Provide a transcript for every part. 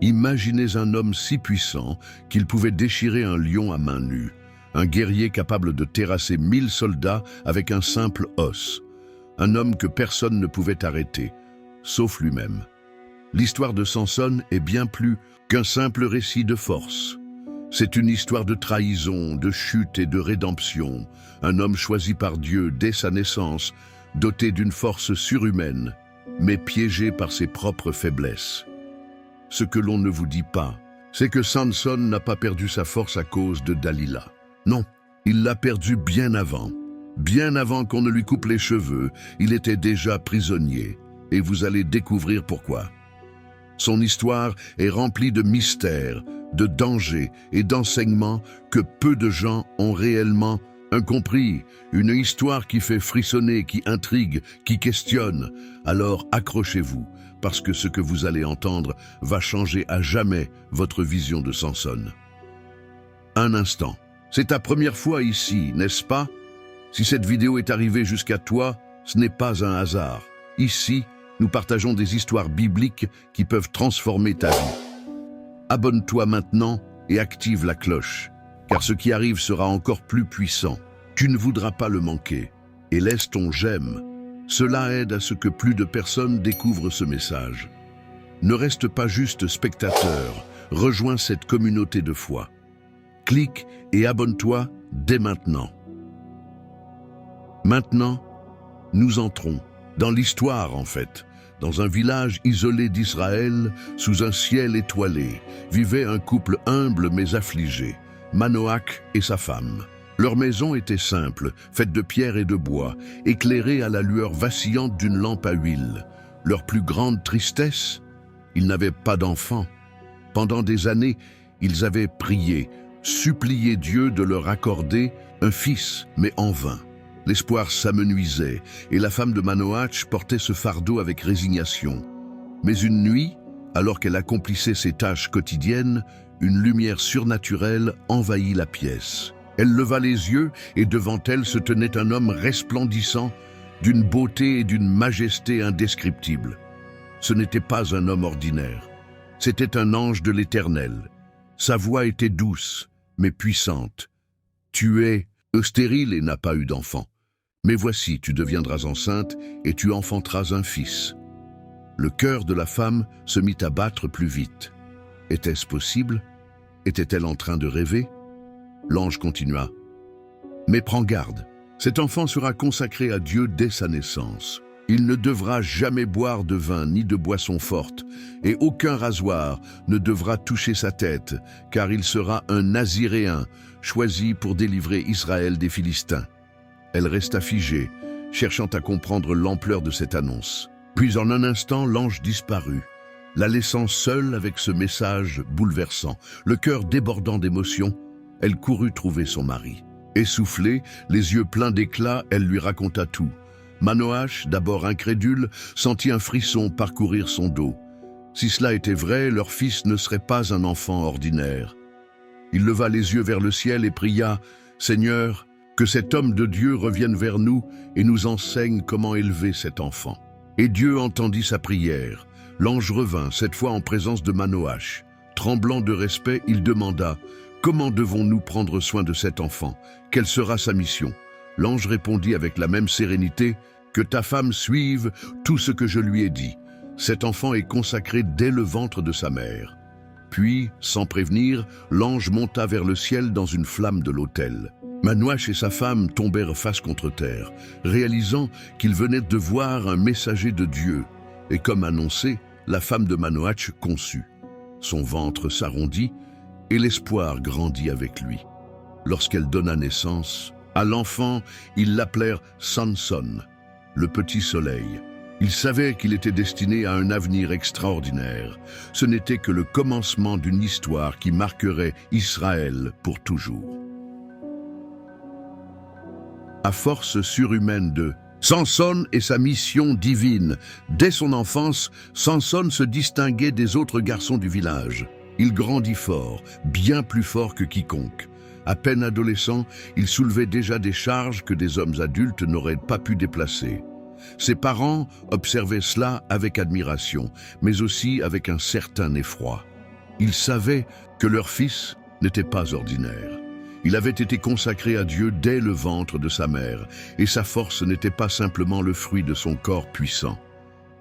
Imaginez un homme si puissant qu'il pouvait déchirer un lion à main nue, un guerrier capable de terrasser 1000 soldats avec un simple os, un homme que personne ne pouvait arrêter, sauf lui-même. L'histoire de Samson est bien plus qu'un simple récit de force. C'est une histoire de trahison, de chute et de rédemption, un homme choisi par Dieu dès sa naissance, doté d'une force surhumaine, mais piégé par ses propres faiblesses. Ce que l'on ne vous dit pas, c'est que Samson n'a pas perdu sa force à cause de Dalila. Non, il l'a perdue bien avant qu'on ne lui coupe les cheveux, il était déjà prisonnier, et vous allez découvrir pourquoi. Son histoire est remplie de mystères, de dangers et d'enseignements que peu de gens ont réellement compris. Une histoire qui fait frissonner, qui intrigue, qui questionne. Alors accrochez-vous, parce que ce que vous allez entendre va changer à jamais votre vision de Samson. Un instant. C'est ta première fois ici, n'est-ce pas? Si cette vidéo est arrivée jusqu'à toi, ce n'est pas un hasard. Ici, nous partageons des histoires bibliques qui peuvent transformer ta vie. Abonne-toi maintenant et active la cloche, car ce qui arrive sera encore plus puissant. Tu ne voudras pas le manquer. Et laisse ton j'aime. Cela aide à ce que plus de personnes découvrent ce message. Ne reste pas juste spectateur, rejoins cette communauté de foi. Clique et abonne-toi dès maintenant. Maintenant, nous entrons dans l'histoire en fait. Dans un village isolé d'Israël, sous un ciel étoilé, vivait un couple humble mais affligé, Manoach et sa femme. Leur maison était simple, faite de pierre et de bois, éclairée à la lueur vacillante d'une lampe à huile. Leur plus grande tristesse, ils n'avaient pas d'enfants. Pendant des années, ils avaient prié, supplié Dieu de leur accorder un fils, mais en vain. L'espoir s'amenuisait, et la femme de Manoach portait ce fardeau avec résignation. Mais une nuit, alors qu'elle accomplissait ses tâches quotidiennes, une lumière surnaturelle envahit la pièce. Elle leva les yeux, et devant elle se tenait un homme resplendissant, d'une beauté et d'une majesté indescriptibles. Ce n'était pas un homme ordinaire, c'était un ange de l'Éternel. Sa voix était douce, mais puissante. « Tu es stérile et n'as pas eu d'enfant. Mais voici, tu deviendras enceinte et tu enfanteras un fils. » Le cœur de la femme se mit à battre plus vite. Était-ce possible? Était-elle en train de rêver? L'ange continua. « Mais prends garde, cet enfant sera consacré à Dieu dès sa naissance. Il ne devra jamais boire de vin ni de boisson forte, et aucun rasoir ne devra toucher sa tête, car il sera un Naziréen, choisi pour délivrer Israël des Philistins. » Elle resta figée, cherchant à comprendre l'ampleur de cette annonce. Puis en un instant, l'ange disparut, la laissant seule avec ce message bouleversant. Le cœur débordant d'émotion, elle courut trouver son mari. Essoufflée, les yeux pleins d'éclat, elle lui raconta tout. Manoach, d'abord incrédule, sentit un frisson parcourir son dos. Si cela était vrai, leur fils ne serait pas un enfant ordinaire. Il leva les yeux vers le ciel et pria « Seigneur, que cet homme de Dieu revienne vers nous et nous enseigne comment élever cet enfant. » Et Dieu entendit sa prière. L'ange revint, cette fois en présence de Manoach. Tremblant de respect, il demanda « Comment devons-nous prendre soin de cet enfant? Quelle sera sa mission ?» L'ange répondit avec la même sérénité « Que ta femme suive tout ce que je lui ai dit. Cet enfant est consacré dès le ventre de sa mère. » Puis, sans prévenir, l'ange monta vers le ciel dans une flamme de l'autel. Manoach et sa femme tombèrent face contre terre, réalisant qu'ils venaient de voir un messager de Dieu. Et comme annoncé, la femme de Manoach conçut. Son ventre s'arrondit et l'espoir grandit avec lui. Lorsqu'elle donna naissance, à l'enfant, ils l'appelèrent Samson, le petit soleil. Ils savaient qu'il était destiné à un avenir extraordinaire. Ce n'était que le commencement d'une histoire qui marquerait Israël pour toujours. À force surhumaine de Samson et sa mission divine. Dès son enfance, Samson se distinguait des autres garçons du village. Il grandit fort, bien plus fort que quiconque. À peine adolescent, il soulevait déjà des charges que des hommes adultes n'auraient pas pu déplacer. Ses parents observaient cela avec admiration, mais aussi avec un certain effroi. Ils savaient que leur fils n'était pas ordinaire. Il avait été consacré à Dieu dès le ventre de sa mère, et sa force n'était pas simplement le fruit de son corps puissant,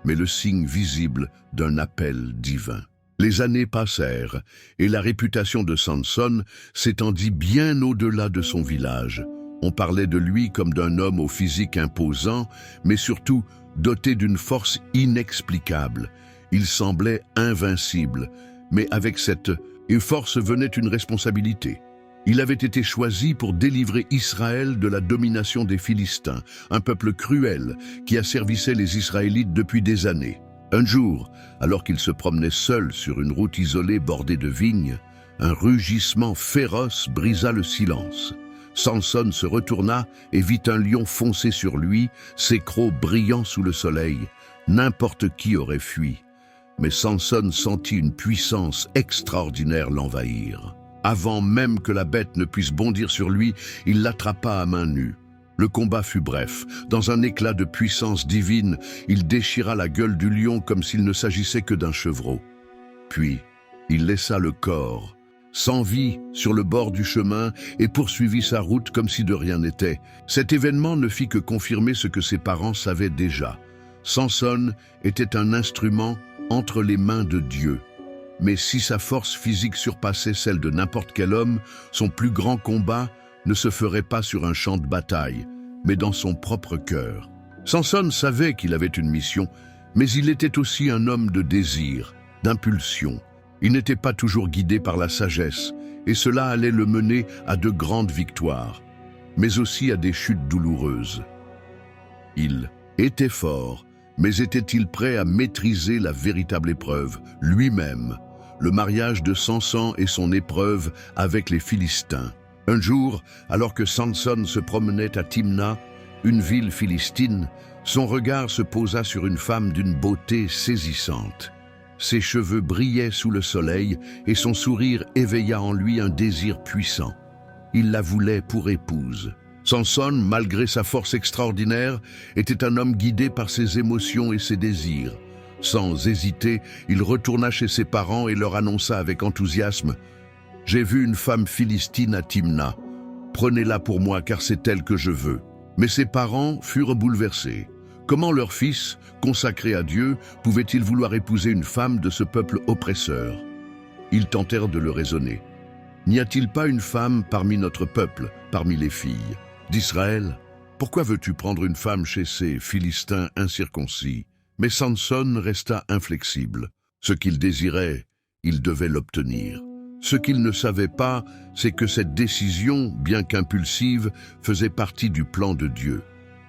mais le signe visible d'un appel divin. Les années passèrent, et la réputation de Samson s'étendit bien au-delà de son village. On parlait de lui comme d'un homme au physique imposant, mais surtout doté d'une force inexplicable. Il semblait invincible, mais avec cette force venait une responsabilité. Il avait été choisi pour délivrer Israël de la domination des Philistins, un peuple cruel qui asservissait les Israélites depuis des années. Un jour, alors qu'il se promenait seul sur une route isolée bordée de vignes, un rugissement féroce brisa le silence. Samson se retourna et vit un lion foncer sur lui, ses crocs brillants sous le soleil. N'importe qui aurait fui. Mais Samson sentit une puissance extraordinaire l'envahir. Avant même que la bête ne puisse bondir sur lui, il l'attrapa à main nue. Le combat fut bref. Dans un éclat de puissance divine, il déchira la gueule du lion comme s'il ne s'agissait que d'un chevreau. Puis, il laissa le corps, sans vie, sur le bord du chemin et poursuivit sa route comme si de rien n'était. Cet événement ne fit que confirmer ce que ses parents savaient déjà. Samson était un instrument entre les mains de Dieu. Mais si sa force physique surpassait celle de n'importe quel homme, son plus grand combat ne se ferait pas sur un champ de bataille, mais dans son propre cœur. Samson savait qu'il avait une mission, mais il était aussi un homme de désir, d'impulsion. Il n'était pas toujours guidé par la sagesse, et cela allait le mener à de grandes victoires, mais aussi à des chutes douloureuses. Il était fort, mais était-il prêt à maîtriser la véritable épreuve, lui-même, le mariage de Samson et son épreuve avec les Philistins? Un jour, alors que Samson se promenait à Timna, une ville philistine, son regard se posa sur une femme d'une beauté saisissante. Ses cheveux brillaient sous le soleil et son sourire éveilla en lui un désir puissant. Il la voulait pour épouse. Samson, malgré sa force extraordinaire, était un homme guidé par ses émotions et ses désirs. Sans hésiter, il retourna chez ses parents et leur annonça avec enthousiasme: « J'ai vu une femme philistine à Timna. Prenez-la pour moi car c'est elle que je veux. » Mais ses parents furent bouleversés. Comment leur fils, consacré à Dieu, pouvait-il vouloir épouser une femme de ce peuple oppresseur? Ils tentèrent de le raisonner. N'y a-t-il pas une femme parmi notre peuple, parmi les filles d'Israël? Pourquoi veux-tu prendre une femme chez ces Philistins incirconcis? Mais Samson resta inflexible. Ce qu'il désirait, il devait l'obtenir. Ce qu'il ne savait pas, c'est que cette décision, bien qu'impulsive, faisait partie du plan de Dieu.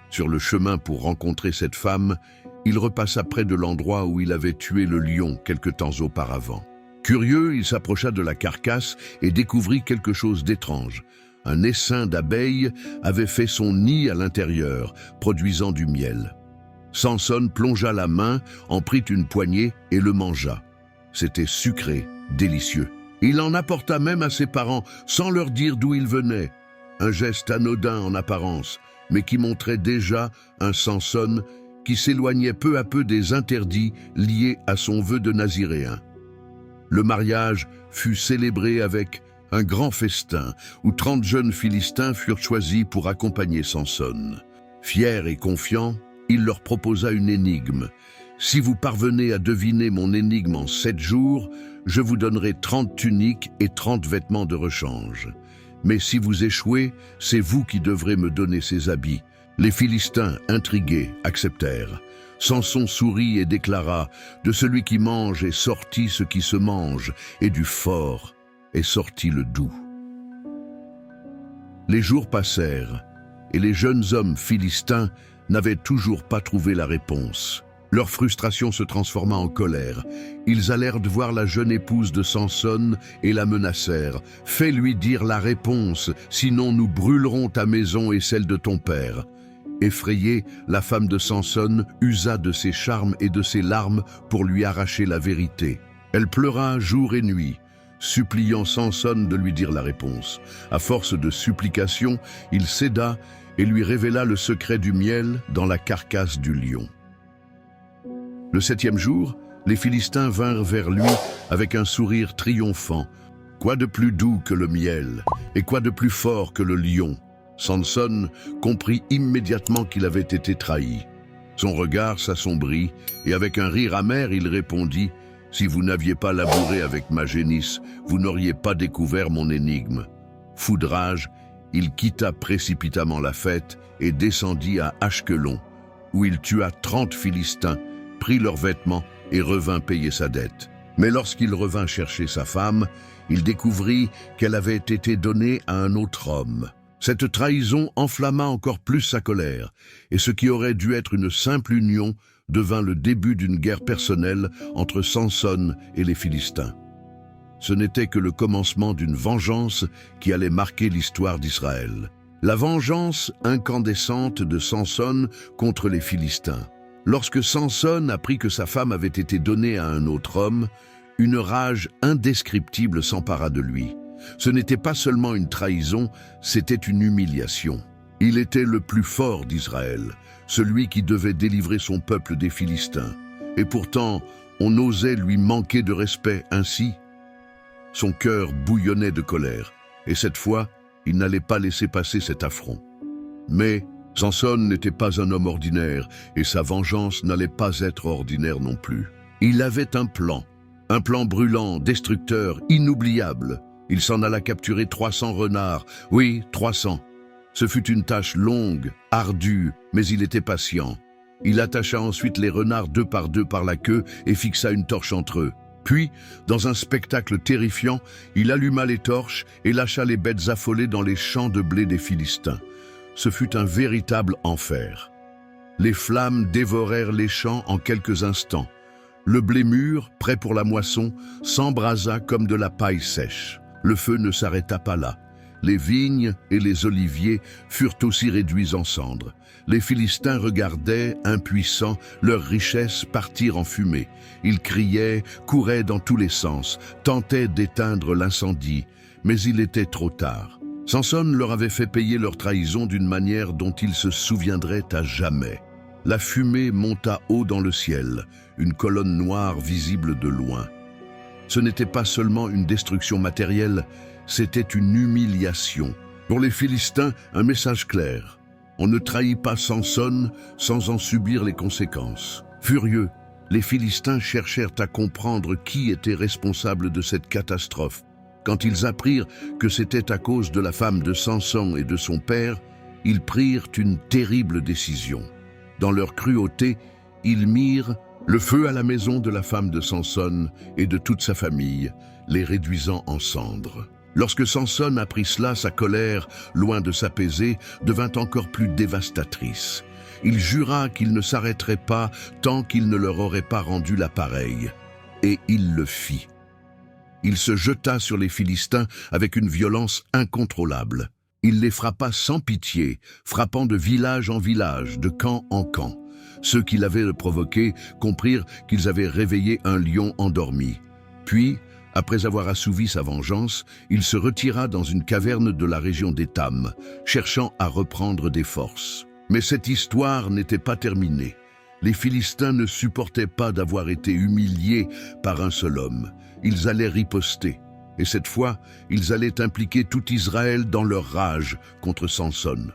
Sur le chemin pour rencontrer cette femme, il repassa près de l'endroit où il avait tué le lion quelque temps auparavant. Curieux, il s'approcha de la carcasse et découvrit quelque chose d'étrange. Un essaim d'abeilles avait fait son nid à l'intérieur, produisant du miel. Samson plongea la main, en prit une poignée et le mangea. C'était sucré, délicieux. Il en apporta même à ses parents, sans leur dire d'où il venait. Un geste anodin en apparence, mais qui montrait déjà un Samson qui s'éloignait peu à peu des interdits liés à son vœu de naziréen. Le mariage fut célébré avec un grand festin où 30 jeunes Philistins furent choisis pour accompagner Samson. Fier et confiant, il leur proposa une énigme. « Si vous parvenez à deviner mon énigme en 7 jours, je vous donnerai 30 tuniques et 30 vêtements de rechange. Mais si vous échouez, c'est vous qui devrez me donner ces habits. » Les Philistins, intrigués, acceptèrent. Samson sourit et déclara: « De celui qui mange est sorti ce qui se mange, et du fort est sorti le doux. » Les jours passèrent, et les jeunes hommes philistins n'avaient toujours pas trouvé la réponse. Leur frustration se transforma en colère. Ils allèrent voir la jeune épouse de Samson et la menacèrent. « Fais-lui dire la réponse, sinon nous brûlerons ta maison et celle de ton père. » Effrayée, la femme de Samson usa de ses charmes et de ses larmes pour lui arracher la vérité. Elle pleura jour et nuit, suppliant Samson de lui dire la réponse. À force de supplications, il céda et lui révéla le secret du miel dans la carcasse du lion. Le 7e jour, Les Philistins vinrent vers lui avec un sourire triomphant. Quoi de plus doux que le miel, et quoi de plus fort que le lion? Samson comprit immédiatement qu'il avait été trahi. Son regard s'assombrit, et avec un rire amer, il répondit « Si vous n'aviez pas labouré avec ma génisse, vous n'auriez pas découvert mon énigme. » Fou de rage, il quitta précipitamment la fête et descendit à Ashkelon, où il tua 30 Philistins, prit leurs vêtements et revint payer sa dette. Mais lorsqu'il revint chercher sa femme, il découvrit qu'elle avait été donnée à un autre homme. Cette trahison enflamma encore plus sa colère, et ce qui aurait dû être une simple union devint le début d'une guerre personnelle entre Samson et les Philistins. Ce n'était que le commencement d'une vengeance qui allait marquer l'histoire d'Israël. La vengeance incandescente de Samson contre les Philistins. Lorsque Samson apprit que sa femme avait été donnée à un autre homme, une rage indescriptible s'empara de lui. Ce n'était pas seulement une trahison, c'était une humiliation. Il était le plus fort d'Israël, celui qui devait délivrer son peuple des Philistins. Et pourtant, on osait lui manquer de respect ainsi. Son cœur bouillonnait de colère, et cette fois, il n'allait pas laisser passer cet affront. Mais Samson n'était pas un homme ordinaire, et sa vengeance n'allait pas être ordinaire non plus. Il avait un plan brûlant, destructeur, inoubliable. Il s'en alla capturer 300 renards, oui, 300. Ce fut une tâche longue, ardue, mais il était patient. Il attacha ensuite les renards 2 par 2 par la queue et fixa une torche entre eux. Puis, dans un spectacle terrifiant, il alluma les torches et lâcha les bêtes affolées dans les champs de blé des Philistins. Ce fut un véritable enfer. Les flammes dévorèrent les champs en quelques instants. Le blé mûr, prêt pour la moisson, s'embrasa comme de la paille sèche. Le feu ne s'arrêta pas là. Les vignes et les oliviers furent aussi réduits en cendres. Les Philistins regardaient, impuissants, leurs richesses partir en fumée. Ils criaient, couraient dans tous les sens, tentaient d'éteindre l'incendie, mais il était trop tard. Samson leur avait fait payer leur trahison d'une manière dont ils se souviendraient à jamais. La fumée monta haut dans le ciel, une colonne noire visible de loin. Ce n'était pas seulement une destruction matérielle, c'était une humiliation. Pour les Philistins, un message clair. On ne trahit pas Samson sans en subir les conséquences. Furieux, les Philistins cherchèrent à comprendre qui était responsable de cette catastrophe. Quand ils apprirent que c'était à cause de la femme de Samson et de son père, ils prirent une terrible décision. Dans leur cruauté, ils mirent le feu à la maison de la femme de Samson et de toute sa famille, les réduisant en cendres. Lorsque Samson apprit cela, sa colère, loin de s'apaiser, devint encore plus dévastatrice. Il jura qu'il ne s'arrêterait pas tant qu'il ne leur aurait pas rendu la pareille. Et il le fit. Il se jeta sur les Philistins avec une violence incontrôlable. Il les frappa sans pitié, frappant de village en village, de camp en camp. Ceux qui l'avaient provoqué comprirent qu'ils avaient réveillé un lion endormi. Puis, après avoir assouvi sa vengeance, il se retira dans une caverne de la région d'Étam, cherchant à reprendre des forces. Mais cette histoire n'était pas terminée. Les Philistins ne supportaient pas d'avoir été humiliés par un seul homme. Ils allaient riposter. Et cette fois, ils allaient impliquer tout Israël dans leur rage contre Samson.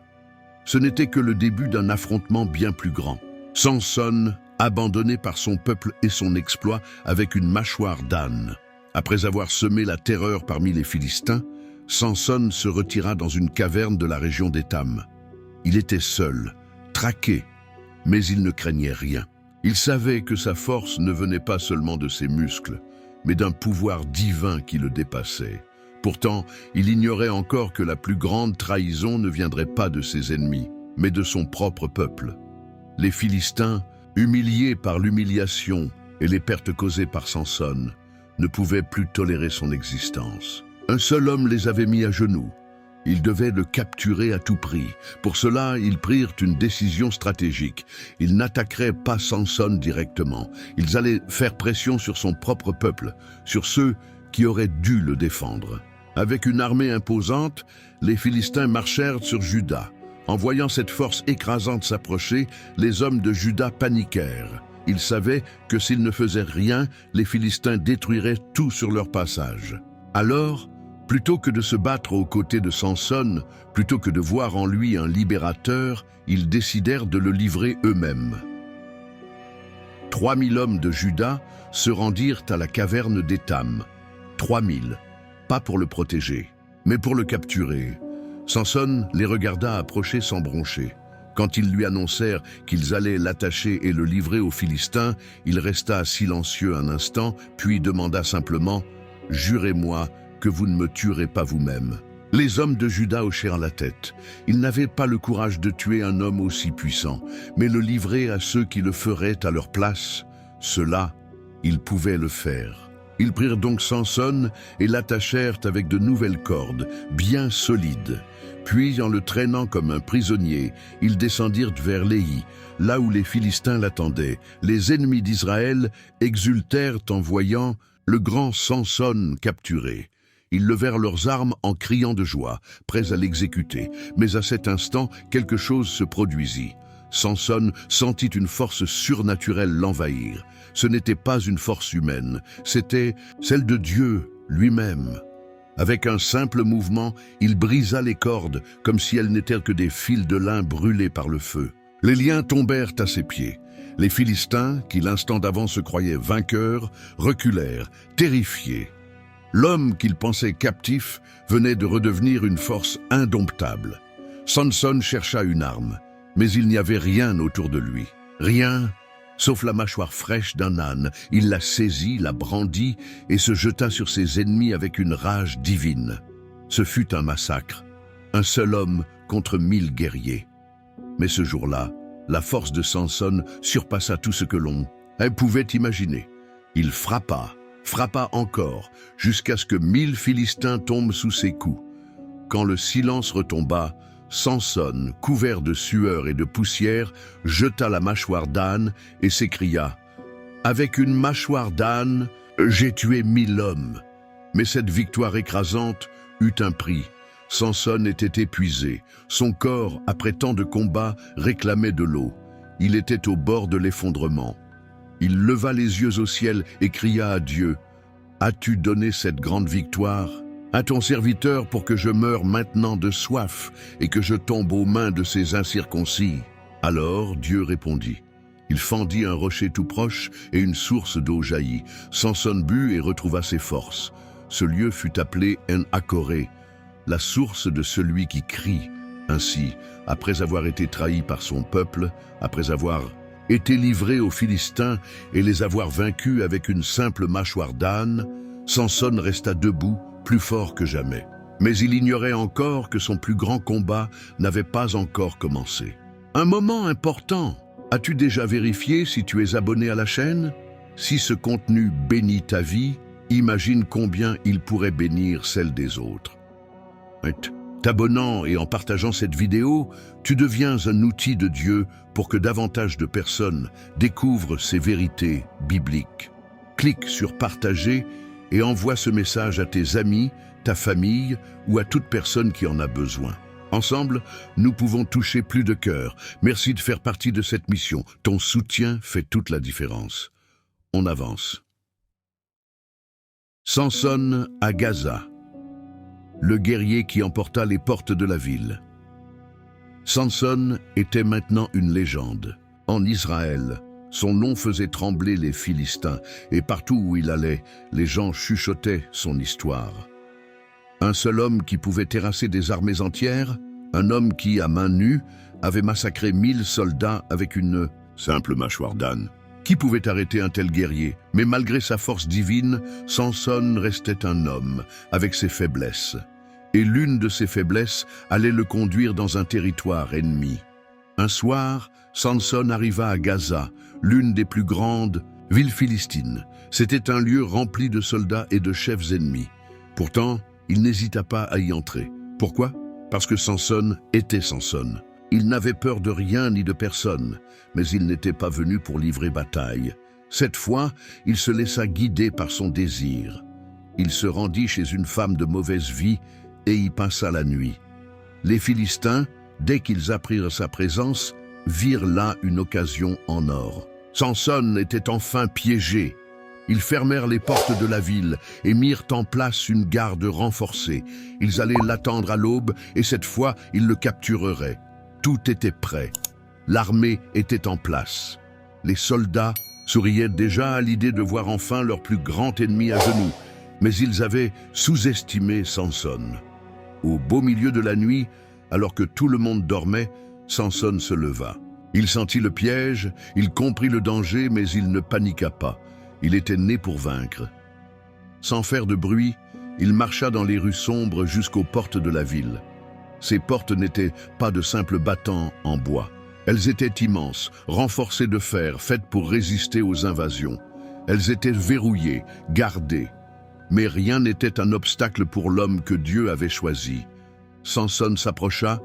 Ce n'était que le début d'un affrontement bien plus grand. Samson, abandonné par son peuple et son exploit avec une mâchoire d'âne. Après avoir semé la terreur parmi les Philistins, Samson se retira dans une caverne de la région d'Étam. Il était seul, traqué, mais il ne craignait rien. Il savait que sa force ne venait pas seulement de ses muscles, mais d'un pouvoir divin qui le dépassait. Pourtant, il ignorait encore que la plus grande trahison ne viendrait pas de ses ennemis, mais de son propre peuple. Les Philistins, humiliés par l'humiliation et les pertes causées par Samson, ne pouvaient plus tolérer son existence. Un seul homme les avait mis à genoux. Ils devaient le capturer à tout prix. Pour cela, ils prirent une décision stratégique. Ils n'attaqueraient pas Samson directement. Ils allaient faire pression sur son propre peuple, sur ceux qui auraient dû le défendre. Avec une armée imposante, les Philistins marchèrent sur Juda. En voyant cette force écrasante s'approcher, les hommes de Juda paniquèrent. Il savait que s'ils ne faisaient rien, les Philistins détruiraient tout sur leur passage. Alors, plutôt que de se battre aux côtés de Samson, plutôt que de voir en lui un libérateur, ils décidèrent de le livrer eux-mêmes. 3000 hommes de Juda se rendirent à la caverne d'Étam. 3000, pas pour le protéger, mais pour le capturer. Samson les regarda approcher sans broncher. Quand ils lui annoncèrent qu'ils allaient l'attacher et le livrer aux Philistins, il resta silencieux un instant, puis demanda simplement « Jurez-moi que vous ne me tuerez pas vous-même. » Les hommes de Juda hochèrent la tête. Ils n'avaient pas le courage de tuer un homme aussi puissant, mais le livrer à ceux qui le feraient à leur place, cela, ils pouvaient le faire. Ils prirent donc Samson et l'attachèrent avec de nouvelles cordes, bien solides. Puis, en le traînant comme un prisonnier, ils descendirent vers Léhi, là où les Philistins l'attendaient. Les ennemis d'Israël exultèrent en voyant le grand Samson capturé. Ils levèrent leurs armes en criant de joie, prêts à l'exécuter. Mais à cet instant, quelque chose se produisit. Samson sentit une force surnaturelle l'envahir. Ce n'était pas une force humaine, c'était celle de Dieu lui-même. Avec un simple mouvement, il brisa les cordes, comme si elles n'étaient que des fils de lin brûlés par le feu. Les liens tombèrent à ses pieds. Les Philistins, qui l'instant d'avant se croyaient vainqueurs, reculèrent, terrifiés. L'homme qu'ils pensaient captif venait de redevenir une force indomptable. Samson chercha une arme, mais il n'y avait rien autour de lui. Rien, sauf la mâchoire fraîche d'un âne. Il la saisit, la brandit et se jeta sur ses ennemis avec une rage divine. Ce fut un massacre, un seul homme contre 1000 guerriers. Mais ce jour-là, la force de Samson surpassa tout ce que l'on pouvait imaginer. Il frappa encore, jusqu'à ce que 1000 Philistins tombent sous ses coups. Quand le silence retomba, Samson, couvert de sueur et de poussière, jeta la mâchoire d'âne et s'écria « Avec une mâchoire d'âne, j'ai tué 1000 hommes. » Mais cette victoire écrasante eut un prix. Samson était épuisé. Son corps, après tant de combats, réclamait de l'eau. Il était au bord de l'effondrement. Il leva les yeux au ciel et cria à Dieu « As-tu donné cette grande victoire à ton serviteur pour que je meure maintenant de soif et que je tombe aux mains de ces incirconcis ?» Alors Dieu répondit. Il fendit un rocher tout proche et une source d'eau jaillit. Samson but et retrouva ses forces. Ce lieu fut appelé En-Hakoré, la source de celui qui crie. Ainsi, après avoir été trahi par son peuple, après avoir été livré aux Philistins et les avoir vaincus avec une simple mâchoire d'âne, Samson resta debout, plus fort que jamais. Mais il ignorait encore que son plus grand combat n'avait pas encore commencé. Un moment important. As-tu déjà vérifié si tu es abonné à la chaîne? Si ce contenu bénit ta vie, imagine combien il pourrait bénir celle des autres. T'abonnant et en partageant cette vidéo, tu deviens un outil de Dieu pour que davantage de personnes découvrent ces vérités bibliques. Clique sur partager et envoie ce message à tes amis, ta famille ou à toute personne qui en a besoin. Ensemble, nous pouvons toucher plus de cœurs. Merci de faire partie de cette mission. Ton soutien fait toute la différence. On avance. Samson à Gaza. Le guerrier qui emporta les portes de la ville. Samson était maintenant une légende. En Israël, son nom faisait trembler les Philistins, et partout où il allait, les gens chuchotaient son histoire. Un seul homme qui pouvait terrasser des armées entières, un homme qui, à main nue, avait massacré 1000 soldats avec une simple mâchoire d'âne. Qui pouvait arrêter un tel guerrier? Mais malgré sa force divine, Samson restait un homme, avec ses faiblesses. Et l'une de ses faiblesses allait le conduire dans un territoire ennemi. Un soir, Samson arriva à Gaza, l'une des plus grandes villes philistines. C'était un lieu rempli de soldats et de chefs ennemis. Pourtant, il n'hésita pas à y entrer. Pourquoi? Parce que Samson était Samson. Il n'avait peur de rien ni de personne, mais il n'était pas venu pour livrer bataille. Cette fois, il se laissa guider par son désir. Il se rendit chez une femme de mauvaise vie et y passa la nuit. Les Philistins, dès qu'ils apprirent sa présence, virent là une occasion en or. Samson était enfin piégé. Ils fermèrent les portes de la ville et mirent en place une garde renforcée. Ils allaient l'attendre à l'aube et cette fois, ils le captureraient. Tout était prêt. L'armée était en place. Les soldats souriaient déjà à l'idée de voir enfin leur plus grand ennemi à genoux, mais ils avaient sous-estimé Samson. Au beau milieu de la nuit, alors que tout le monde dormait, Samson se leva. Il sentit le piège, il comprit le danger, mais il ne paniqua pas. Il était né pour vaincre. Sans faire de bruit, il marcha dans les rues sombres jusqu'aux portes de la ville. Ces portes n'étaient pas de simples battants en bois. Elles étaient immenses, renforcées de fer, faites pour résister aux invasions. Elles étaient verrouillées, gardées. Mais rien n'était un obstacle pour l'homme que Dieu avait choisi. Samson s'approcha,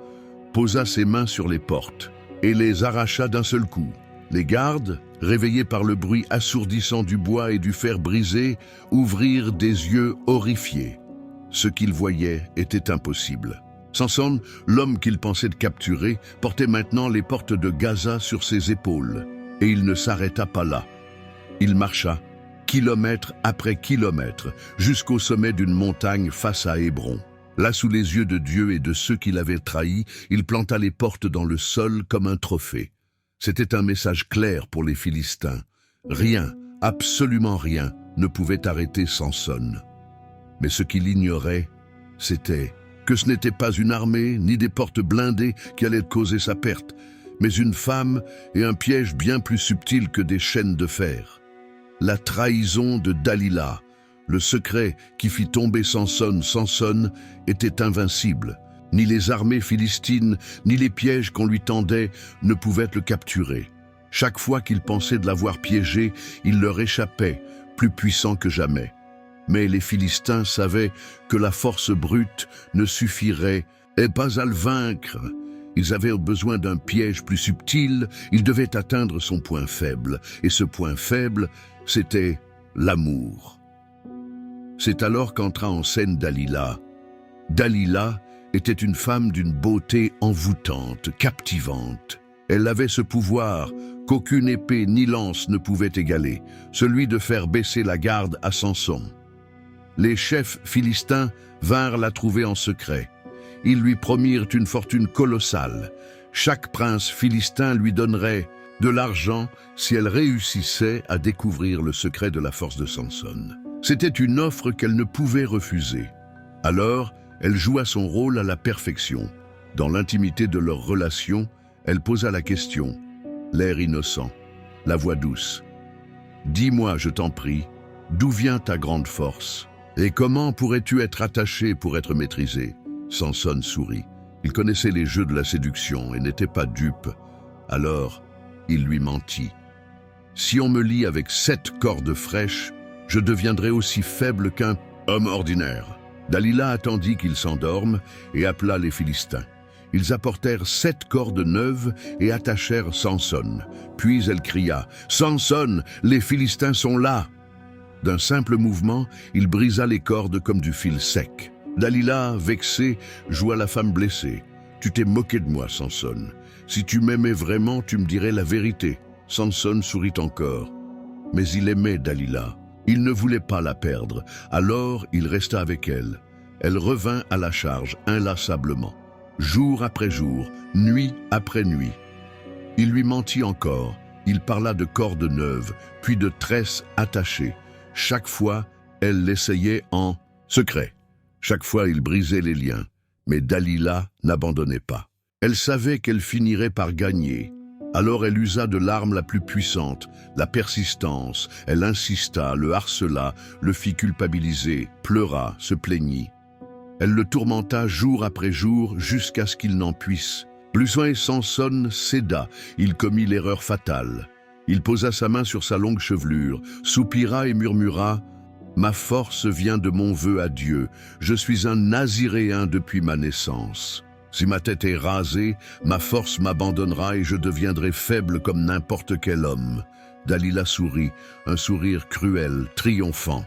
posa ses mains sur les portes et les arracha d'un seul coup. Les gardes, réveillés par le bruit assourdissant du bois et du fer brisé, ouvrirent des yeux horrifiés. Ce qu'ils voyaient était impossible. Samson, l'homme qu'ils pensaient capturer, portait maintenant les portes de Gaza sur ses épaules. Et il ne s'arrêta pas là. Il marcha, kilomètre après kilomètre, jusqu'au sommet d'une montagne face à Hébron. Là, sous les yeux de Dieu et de ceux qui l'avaient trahi, il planta les portes dans le sol comme un trophée. C'était un message clair pour les Philistins. Rien, absolument rien, ne pouvait arrêter Samson. Mais ce qu'il ignorait, c'était que ce n'était pas une armée ni des portes blindées qui allaient causer sa perte, mais une femme et un piège bien plus subtil que des chaînes de fer. La trahison de Dalila, le secret qui fit tomber Samson était invincible. Ni les armées philistines, ni les pièges qu'on lui tendait ne pouvaient le capturer. Chaque fois qu'ils pensaient de l'avoir piégé, il leur échappait, plus puissant que jamais. Mais les Philistins savaient que la force brute ne suffirait pas à le vaincre. Ils avaient besoin d'un piège plus subtil, ils devaient atteindre son point faible. Et ce point faible, c'était l'amour. C'est alors qu'entra en scène Dalila. Dalila était une femme d'une beauté envoûtante, captivante. Elle avait ce pouvoir qu'aucune épée ni lance ne pouvait égaler, celui de faire baisser la garde à Samson. Les chefs philistins vinrent la trouver en secret. Ils lui promirent une fortune colossale. Chaque prince philistin lui donnerait de l'argent si elle réussissait à découvrir le secret de la force de Samson. C'était une offre qu'elle ne pouvait refuser. Alors, elle joua son rôle à la perfection. Dans l'intimité de leur relation, elle posa la question, l'air innocent, la voix douce. « Dis-moi, je t'en prie, d'où vient ta grande force? Et comment pourrais-tu être attaché pour être maîtrisé ?» Samson sourit. Il connaissait les jeux de la séduction et n'était pas dupe. Alors, il lui mentit. « Si on me lie avec 7 cordes fraîches, je deviendrai aussi faible qu'un homme ordinaire. » Dalila attendit qu'il s'endorme et appela les Philistins. Ils apportèrent 7 cordes neuves et attachèrent Samson. Puis elle cria « Samson, les Philistins sont là !» D'un simple mouvement, il brisa les cordes comme du fil sec. Dalila, vexée, joua la femme blessée. « Tu t'es moqué de moi, Samson. Si tu m'aimais vraiment, tu me dirais la vérité. » Samson sourit encore. Mais il aimait Dalila. Il ne voulait pas la perdre, alors il resta avec elle. Elle revint à la charge inlassablement, jour après jour, nuit après nuit. Il lui mentit encore, il parla de cordes neuves, puis de tresses attachées. Chaque fois, elle l'essayait en secret. Chaque fois, il brisait les liens, mais Dalila n'abandonnait pas. Elle savait qu'elle finirait par gagner. Alors elle usa de l'arme la plus puissante, la persistance. Elle insista, le harcela, le fit culpabiliser, pleura, se plaignit. Elle le tourmenta jour après jour jusqu'à ce qu'il n'en puisse. Plus loin, Samson céda, il commit l'erreur fatale. Il posa sa main sur sa longue chevelure, soupira et murmura « Ma force vient de mon vœu à Dieu, je suis un Naziréen depuis ma naissance. » Si ma tête est rasée, ma force m'abandonnera et je deviendrai faible comme n'importe quel homme. Dalila sourit, un sourire cruel, triomphant.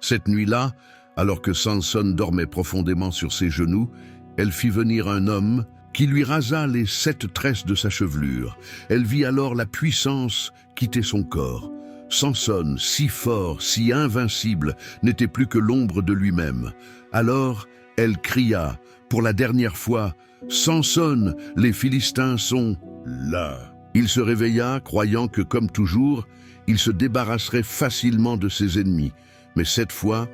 Cette nuit-là, alors que Samson dormait profondément sur ses genoux, elle fit venir un homme qui lui rasa les 7 tresses de sa chevelure. Elle vit alors la puissance quitter son corps. Samson, si fort, si invincible, n'était plus que l'ombre de lui-même. Alors, elle cria, pour la dernière fois, « Samson, les Philistins sont là !» Il se réveilla, croyant que, comme toujours, il se débarrasserait facilement de ses ennemis. Mais cette fois,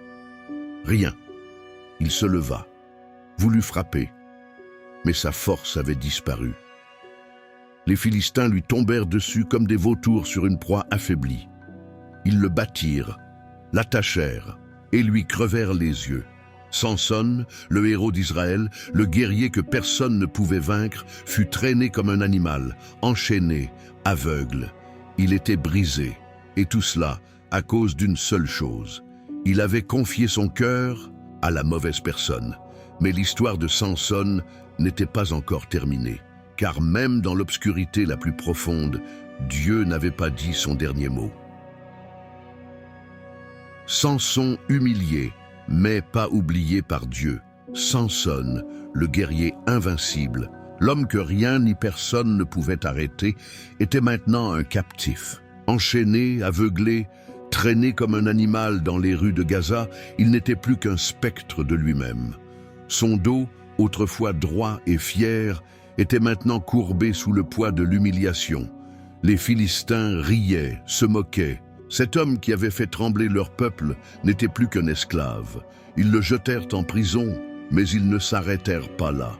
rien. Il se leva, voulut frapper, mais sa force avait disparu. Les Philistins lui tombèrent dessus comme des vautours sur une proie affaiblie. Ils le battirent, l'attachèrent et lui crevèrent les yeux. Samson, le héros d'Israël, le guerrier que personne ne pouvait vaincre, fut traîné comme un animal, enchaîné, aveugle. Il était brisé, et tout cela à cause d'une seule chose. Il avait confié son cœur à la mauvaise personne. Mais l'histoire de Samson n'était pas encore terminée, car même dans l'obscurité la plus profonde, Dieu n'avait pas dit son dernier mot. Samson humilié, mais pas oublié par Dieu. Samson, le guerrier invincible, l'homme que rien ni personne ne pouvait arrêter, était maintenant un captif. Enchaîné, aveuglé, traîné comme un animal dans les rues de Gaza, il n'était plus qu'un spectre de lui-même. Son dos, autrefois droit et fier, était maintenant courbé sous le poids de l'humiliation. Les Philistins riaient, se moquaient. Cet homme qui avait fait trembler leur peuple n'était plus qu'un esclave. Ils le jetèrent en prison, mais ils ne s'arrêtèrent pas là.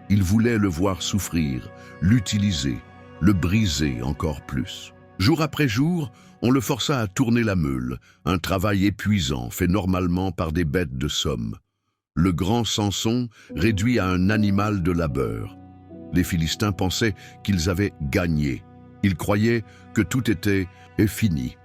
Ils voulaient le voir souffrir, l'utiliser, le briser encore plus. Jour après jour, on le força à tourner la meule, un travail épuisant fait normalement par des bêtes de somme. Le grand Samson réduit à un animal de labeur. Les Philistins pensaient qu'ils avaient gagné. Ils croyaient que tout était fini.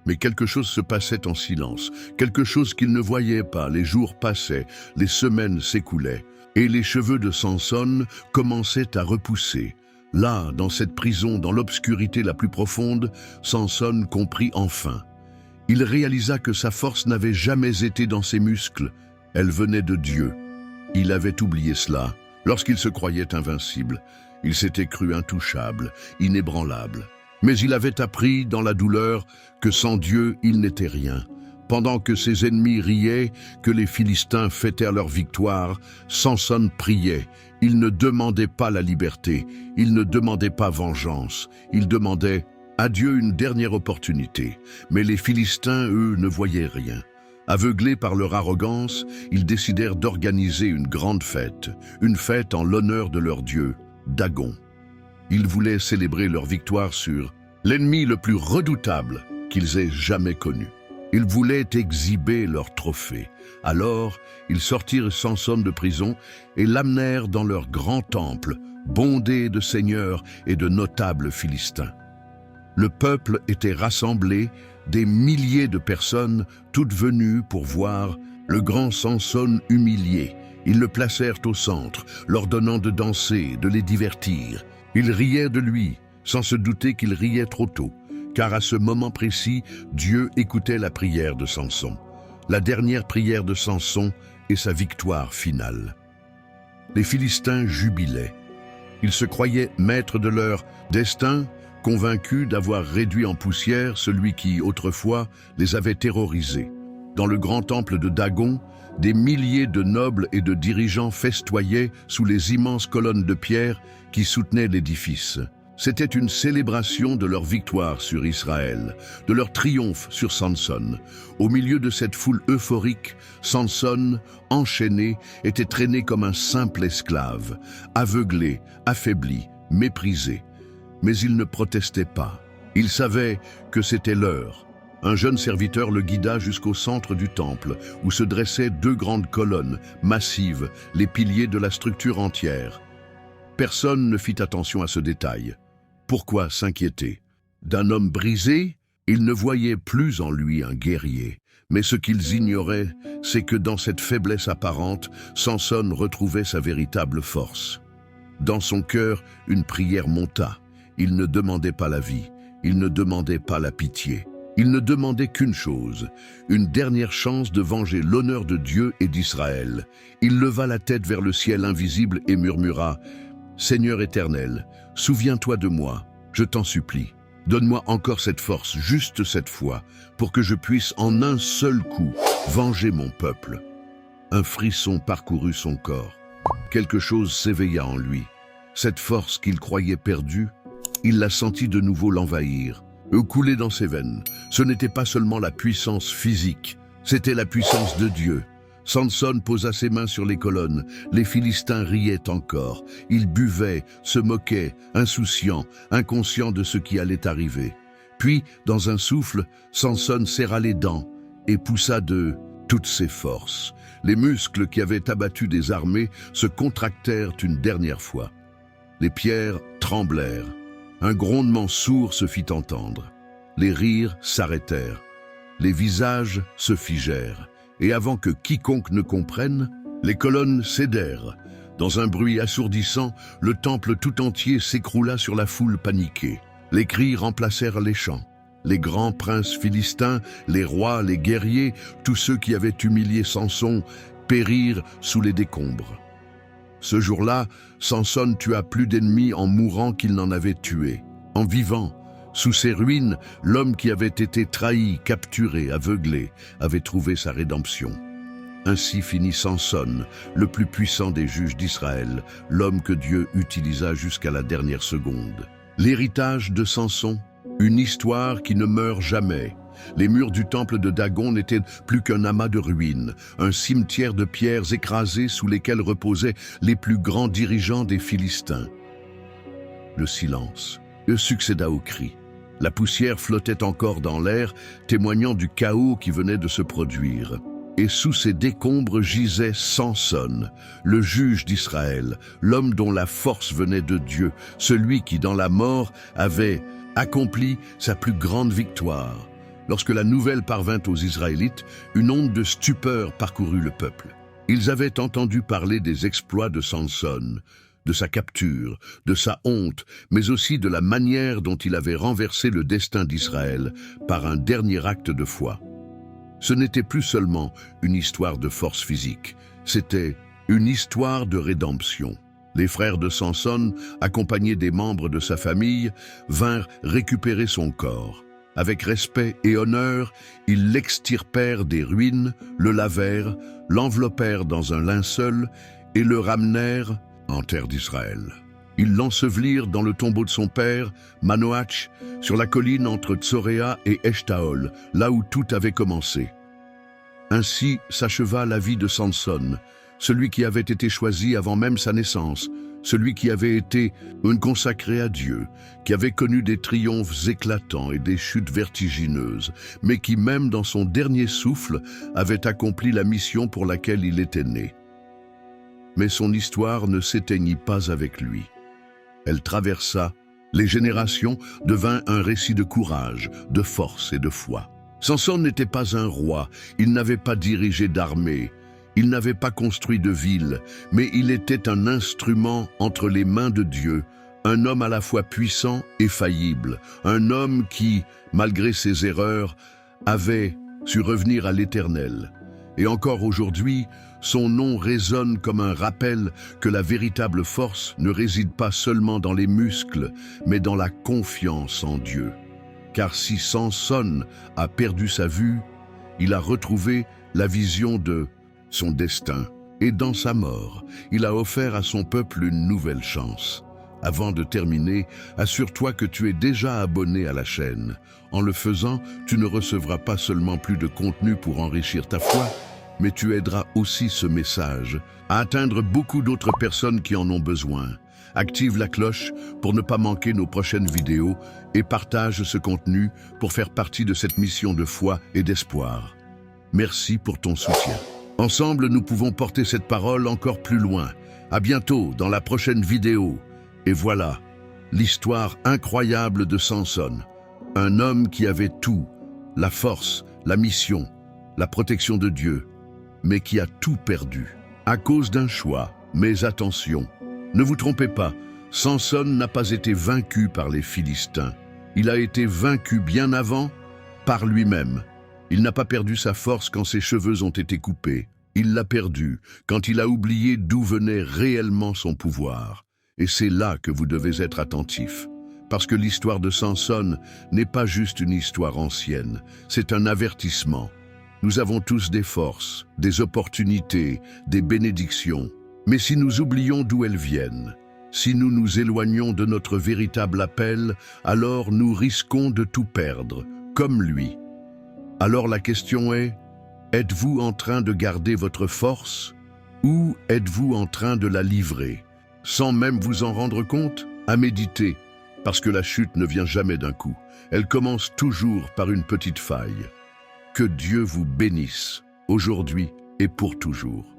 Mais quelque chose se passait en silence, quelque chose qu'ils ne voyaient pas. Les jours passaient, les semaines s'écoulaient, et les cheveux de Samson commençaient à repousser. Là, dans cette prison, dans l'obscurité la plus profonde, Samson comprit enfin. Il réalisa que sa force n'avait jamais été dans ses muscles, elle venait de Dieu. Il avait oublié cela. Lorsqu'il se croyait invincible, il s'était cru intouchable, inébranlable. Mais il avait appris, dans la douleur, que sans Dieu, il n'était rien. Pendant que ses ennemis riaient, que les Philistins fêtèrent leur victoire, Samson priait. Il ne demandait pas la liberté, il ne demandait pas vengeance, il demandait à Dieu une dernière opportunité. Mais les Philistins, eux, ne voyaient rien. Aveuglés par leur arrogance, ils décidèrent d'organiser une grande fête, une fête en l'honneur de leur dieu, Dagon. Ils voulaient célébrer leur victoire sur l'ennemi le plus redoutable qu'ils aient jamais connu. Ils voulaient exhiber leur trophée. Alors, ils sortirent Samson de prison et l'amenèrent dans leur grand temple, bondé de seigneurs et de notables Philistins. Le peuple était rassemblé, des milliers de personnes, toutes venues pour voir le grand Samson humilié. Ils le placèrent au centre, leur donnant de danser, de les divertir. Ils riaient de lui, sans se douter qu'ils riaient trop tôt, car à ce moment précis, Dieu écoutait la prière de Samson. La dernière prière de Samson et sa victoire finale. Les Philistins jubilaient. Ils se croyaient maîtres de leur destin, convaincus d'avoir réduit en poussière celui qui, autrefois, les avait terrorisés. Dans le grand temple de Dagon, des milliers de nobles et de dirigeants festoyaient sous les immenses colonnes de pierre qui soutenaient l'édifice. C'était une célébration de leur victoire sur Israël, de leur triomphe sur Samson. Au milieu de cette foule euphorique, Samson, enchaîné, était traîné comme un simple esclave, aveuglé, affaibli, méprisé. Mais il ne protestait pas. Il savait que c'était l'heure. Un jeune serviteur le guida jusqu'au centre du temple, où se dressaient 2 grandes colonnes, massives, les piliers de la structure entière. Personne ne fit attention à ce détail. Pourquoi s'inquiéter? D'un homme brisé, ils ne voyaient plus en lui un guerrier. Mais ce qu'ils ignoraient, c'est que dans cette faiblesse apparente, Samson retrouvait sa véritable force. Dans son cœur, une prière monta. Il ne demandait pas la vie, il ne demandait pas la pitié. Il ne demandait qu'une chose, une dernière chance de venger l'honneur de Dieu et d'Israël. Il leva la tête vers le ciel invisible et murmura « Seigneur éternel, souviens-toi de moi, je t'en supplie. Donne-moi encore cette force, juste cette fois, pour que je puisse en un seul coup venger mon peuple. Un frisson parcourut son corps. Quelque chose s'éveilla en lui. Cette force qu'il croyait perdue, il la sentit de nouveau l'envahir, couler dans ses veines. Ce n'était pas seulement la puissance physique, c'était la puissance de Dieu. Samson posa ses mains sur les colonnes. Les Philistins riaient encore. Ils buvaient, se moquaient, insouciants, inconscients de ce qui allait arriver. Puis, dans un souffle, Samson serra les dents et poussa de toutes ses forces. Les muscles qui avaient abattu des armées se contractèrent une dernière fois. Les pierres tremblèrent. Un grondement sourd se fit entendre. Les rires s'arrêtèrent. Les visages se figèrent. Et avant que quiconque ne comprenne, les colonnes cédèrent. Dans un bruit assourdissant, le temple tout entier s'écroula sur la foule paniquée. Les cris remplacèrent les chants. Les grands princes philistins, les rois, les guerriers, tous ceux qui avaient humilié Samson, périrent sous les décombres. Ce jour-là, Samson tua plus d'ennemis en mourant qu'il n'en avait tué. En vivant, sous ces ruines, l'homme qui avait été trahi, capturé, aveuglé, avait trouvé sa rédemption. Ainsi finit Samson, le plus puissant des juges d'Israël, l'homme que Dieu utilisa jusqu'à la dernière seconde. L'héritage de Samson, une histoire qui ne meurt jamais. Les murs du temple de Dagon n'étaient plus qu'un amas de ruines, un cimetière de pierres écrasées sous lesquelles reposaient les plus grands dirigeants des Philistins. Le silence succéda aux cris. La poussière flottait encore dans l'air, témoignant du chaos qui venait de se produire. Et sous ces décombres gisait Samson, le juge d'Israël, l'homme dont la force venait de Dieu, celui qui, dans la mort, avait accompli sa plus grande victoire. Lorsque la nouvelle parvint aux Israélites, une onde de stupeur parcourut le peuple. Ils avaient entendu parler des exploits de Samson, de sa capture, de sa honte, mais aussi de la manière dont il avait renversé le destin d'Israël par un dernier acte de foi. Ce n'était plus seulement une histoire de force physique, c'était une histoire de rédemption. Les frères de Samson, accompagnés des membres de sa famille, vinrent récupérer son corps. Avec respect et honneur, ils l'extirpèrent des ruines, le lavèrent, l'enveloppèrent dans un linceul et le ramenèrent en terre d'Israël. Ils l'ensevelirent dans le tombeau de son père, Manoach, sur la colline entre Tsoréa et Eshtaol, là où tout avait commencé. Ainsi s'acheva la vie de Samson, celui qui avait été choisi avant même sa naissance, celui qui avait été consacré à Dieu, qui avait connu des triomphes éclatants et des chutes vertigineuses, mais qui même dans son dernier souffle avait accompli la mission pour laquelle il était né. Mais son histoire ne s'éteignit pas avec lui. Elle traversa les générations, devint un récit de courage, de force et de foi. Samson n'était pas un roi, il n'avait pas dirigé d'armée, il n'avait pas construit de ville, mais il était un instrument entre les mains de Dieu, un homme à la fois puissant et faillible, un homme qui, malgré ses erreurs, avait su revenir à l'Éternel. Et encore aujourd'hui, son nom résonne comme un rappel que la véritable force ne réside pas seulement dans les muscles, mais dans la confiance en Dieu. Car si Samson a perdu sa vue, il a retrouvé la vision de son destin. Et dans sa mort, il a offert à son peuple une nouvelle chance. Avant de terminer, assure-toi que tu es déjà abonné à la chaîne. En le faisant, tu ne recevras pas seulement plus de contenu pour enrichir ta foi, mais tu aideras aussi ce message à atteindre beaucoup d'autres personnes qui en ont besoin. Active la cloche pour ne pas manquer nos prochaines vidéos et partage ce contenu pour faire partie de cette mission de foi et d'espoir. Merci pour ton soutien. Ensemble, nous pouvons porter cette parole encore plus loin. À bientôt dans la prochaine vidéo. Et voilà, l'histoire incroyable de Samson. Un homme qui avait tout, la force, la mission, la protection de Dieu, mais qui a tout perdu à cause d'un choix. Mais attention, ne vous trompez pas, Samson n'a pas été vaincu par les Philistins. Il a été vaincu bien avant par lui-même. Il n'a pas perdu sa force quand ses cheveux ont été coupés. Il l'a perdu quand il a oublié d'où venait réellement son pouvoir. Et c'est là que vous devez être attentif. Parce que l'histoire de Samson n'est pas juste une histoire ancienne, c'est un avertissement. Nous avons tous des forces, des opportunités, des bénédictions. Mais si nous oublions d'où elles viennent, si nous nous éloignons de notre véritable appel, alors nous risquons de tout perdre, comme lui. Alors la question est, êtes-vous en train de garder votre force ou êtes-vous en train de la livrer, sans même vous en rendre compte? À méditer, parce que la chute ne vient jamais d'un coup. Elle commence toujours par une petite faille. Que Dieu vous bénisse, aujourd'hui et pour toujours.